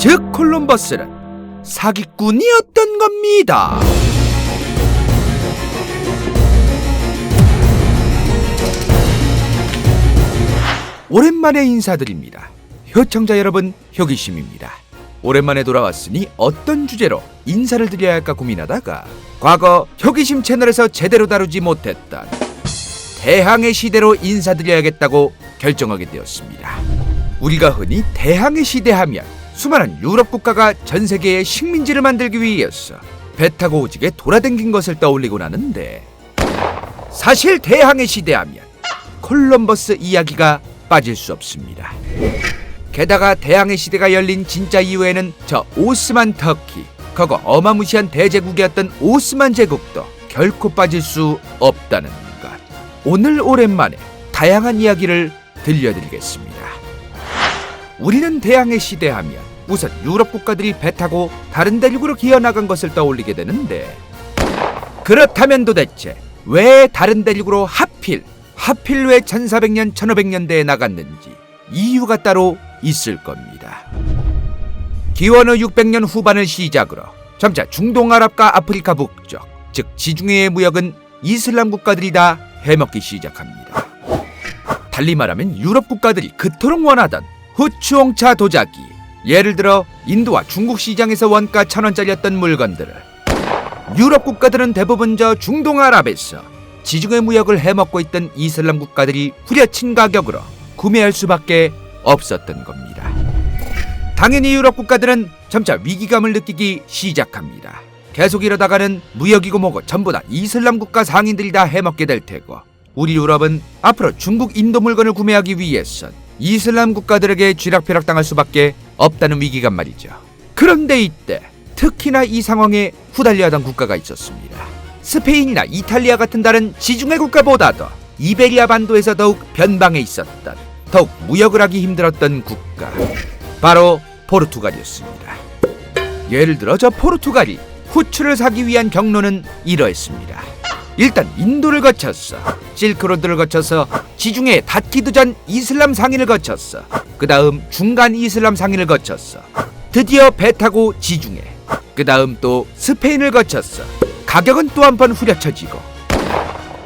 즉 콜럼버스는 사기꾼이었던 겁니다. 오랜만에 인사드립니다. 효청자 여러분, 효기심입니다. 오랜만에 돌아왔으니 어떤 주제로 인사를 드려야 할까 고민하다가 과거 효기심 채널에서 제대로 다루지 못했던 대항해 시대로 인사드려야겠다고 결정하게 되었습니다. 우리가 흔히 대항해 시대 하면 수많은 유럽 국가가 전 세계의 식민지를 만들기 위해서 배 타고 오지게 돌아다닌 것을 떠올리곤 하는데, 사실 대항해 시대 하면 콜럼버스 이야기가 빠질 수 없습니다. 게다가 대항해 시대가 열린 진짜 이후에는 저 오스만 터키, 과거 어마무시한 대제국이었던 오스만 제국도 결코 빠질 수 없다는 것. 오늘 오랜만에 다양한 이야기를 들려드리겠습니다. 우리는 대항해 시대 하면 우선 유럽 국가들이 배 타고 다른 대륙으로 기어나간 것을 떠올리게 되는데, 그렇다면 도대체 왜 다른 대륙으로 하필 왜 1400년 1500년대에 나갔는지 이유가 따로 있을 겁니다. 기원후 600년 후반을 시작으로 점차 중동아랍과 아프리카 북쪽, 즉 지중해의 무역은 이슬람 국가들이 다 해먹기 시작합니다. 달리 말하면 유럽 국가들이 그토록 원하던 후추홍차 도자기, 예를 들어 인도와 중국 시장에서 원가 1000원짜리였던 물건들을 유럽 국가들은 대부분 저 중동아랍에서 지중해 무역을 해먹고 있던 이슬람 국가들이 후려친 가격으로 구매할 수밖에 없었던 겁니다. 당연히 유럽 국가들은 점차 위기감을 느끼기 시작합니다. 계속 이러다가는 무역이고 뭐고 전부 다 이슬람 국가 상인들이 다 해먹게 될 테고, 우리 유럽은 앞으로 중국, 인도 물건을 구매하기 위해선 이슬람 국가들에게 쥐락펴락 당할 수밖에 없다는 위기감 말이죠. 그런데 이때 특히나 이 상황에 후달려야 하던 국가가 있었습니다. 스페인이나 이탈리아 같은 다른 지중해 국가보다도 이베리아 반도에서 더욱 변방에 있었던, 더욱 무역을 하기 힘들었던 국가, 바로 포르투갈이었습니다. 예를 들어 저 포르투갈이 후추를 사기 위한 경로는 이러했습니다. 일단 인도를 거쳐서 실크로드를 거쳐서 지중해에 닿기도 전 이슬람 상인을 거쳐서 그 다음 중간 이슬람 상인을 거쳐서 드디어 배 타고 지중해, 그 다음 또 스페인을 거쳐서 가격은 또 한 번 후려쳐지고,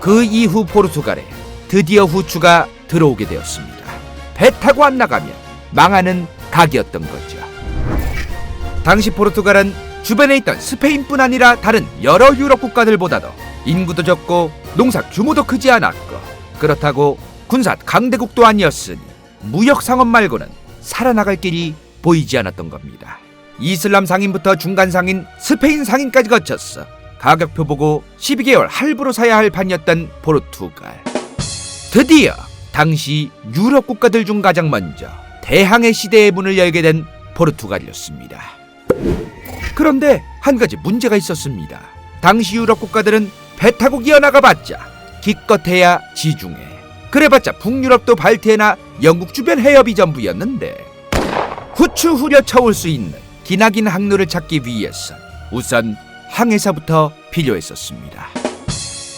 그 이후 포르투갈에 드디어 후추가 들어오게 되었습니다. 배 타고 안 나가면 망하는 각이었던 거죠. 당시 포르투갈은 주변에 있던 스페인뿐 아니라 다른 여러 유럽 국가들보다도 인구도 적고 농사 규모도 크지 않았고, 그렇다고 군사 강대국도 아니었으니 무역 상업 말고는 살아나갈 길이 보이지 않았던 겁니다. 이슬람 상인부터 중간 상인, 스페인 상인까지 거쳤어 가격표 보고 12개월 할부로 사야 할 판이었던 포르투갈. 드디어 당시 유럽 국가들 중 가장 먼저 대항해 시대의 문을 열게 된 포르투갈이었습니다. 그런데 한 가지 문제가 있었습니다. 당시 유럽 국가들은 배 타고 기어나가봤자 기껏해야 지중해, 그래봤자 북유럽도 발트해나 영국 주변 해협이 전부였는데, 후추 후려쳐올 수 있는 기나긴 항로를 찾기 위해서 우선 항해사부터 필요했었습니다.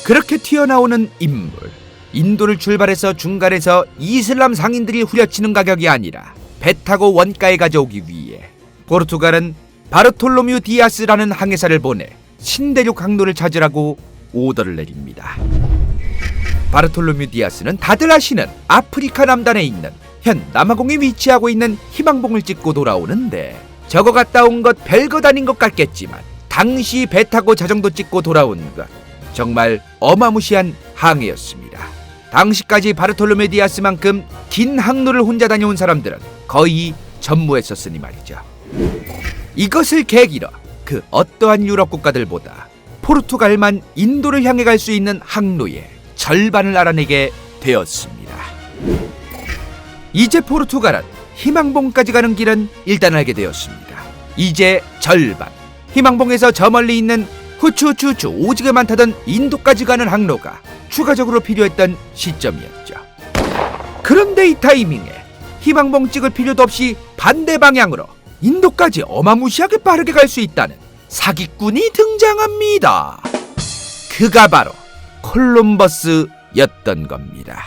그렇게 튀어나오는 인물, 인도를 출발해서 중간에서 이슬람 상인들이 후려치는 가격이 아니라 배 타고 원가에 가져오기 위해 포르투갈은 바르톨로뮤 디아스라는 항해사를 보내 신대륙 항로를 찾으라고 오더를 내립니다. 바르톨로뮤 디아스는 다들 아시는 아프리카 남단에 있는 현 남아공에 위치하고 있는 희망봉을 찍고 돌아오는데, 저거 갔다 온 것 별것 아닌 것 같겠지만 당시 배 타고 자정도 찍고 돌아온 것 정말 어마무시한 항해였습니다. 당시까지 바르톨로메 디아스만큼 긴 항로를 혼자 다녀온 사람들은 거의 전무했었으니 말이죠. 이것을 계기로 그 어떠한 유럽 국가들보다 포르투갈만 인도를 향해 갈 수 있는 항로의 절반을 알아내게 되었습니다. 이제 포르투갈은 희망봉까지 가는 길은 일단 알게 되었습니다. 이제 절반, 희망봉에서 저 멀리 있는 후추 오지게 많다던 인도까지 가는 항로가 추가적으로 필요했던 시점이었죠. 그런데 이 타이밍에 희망봉 찍을 필요도 없이 반대 방향으로 인도까지 어마무시하게 빠르게 갈 수 있다는 사기꾼이 등장합니다. 그가 바로 콜럼버스였던 겁니다.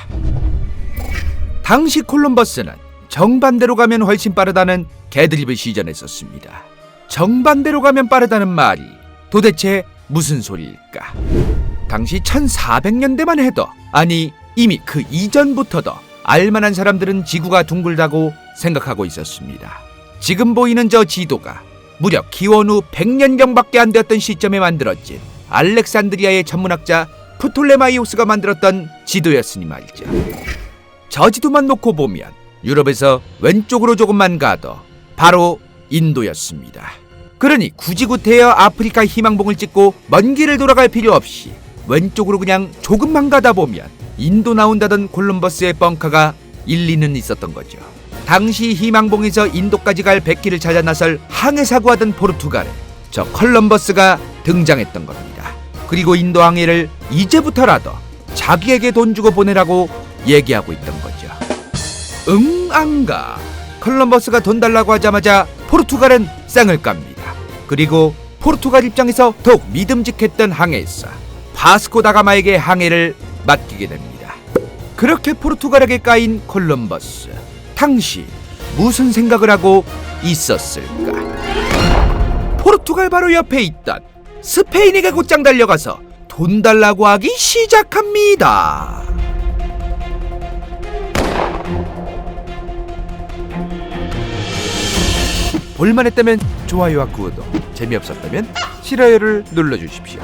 당시 콜럼버스는 정반대로 가면 훨씬 빠르다는 개드립을 시전했었습니다. 정반대로 가면 빠르다는 말이 도대체 무슨 소리일까? 당시 1400년대만 해도, 아니 이미 그 이전부터도 알만한 사람들은 지구가 둥글다고 생각하고 있었습니다. 지금 보이는 저 지도가 무려 기원 후 100년경밖에 안 되었던 시점에 만들어진 알렉산드리아의 천문학자 프톨레마이오스가 만들었던 지도였으니 말이죠. 저 지도만 놓고 보면 유럽에서 왼쪽으로 조금만 가도 바로 인도였습니다. 그러니 굳이 구태여 아프리카 희망봉을 찍고 먼 길을 돌아갈 필요 없이 왼쪽으로 그냥 조금만 가다 보면 인도 나온다던 콜럼버스의 벙커가 일리는 있었던 거죠. 당시 희망봉에서 인도까지 갈 백기를 찾아 나설 항해사고 하던 포르투갈에 저 콜럼버스가 등장했던 겁니다. 그리고 인도 항해를 이제부터라도 자기에게 돈 주고 보내라고 얘기하고 있던 거죠. 응 안가. 콜럼버스가 돈 달라고 하자마자 포르투갈은 쌩을 깝니다. 그리고 포르투갈 입장에서 더욱 믿음직했던 항해사 바스코 다가마에게 항해를 맡기게 됩니다. 그렇게 포르투갈에게 까인 콜럼버스, 당시 무슨 생각을 하고 있었을까? 포르투갈 바로 옆에 있던 스페인에게 곧장 달려가서 돈 달라고 하기 시작합니다. 볼만했다면 좋아요와 구독, 재미없었다면 싫어요를 눌러주십시오.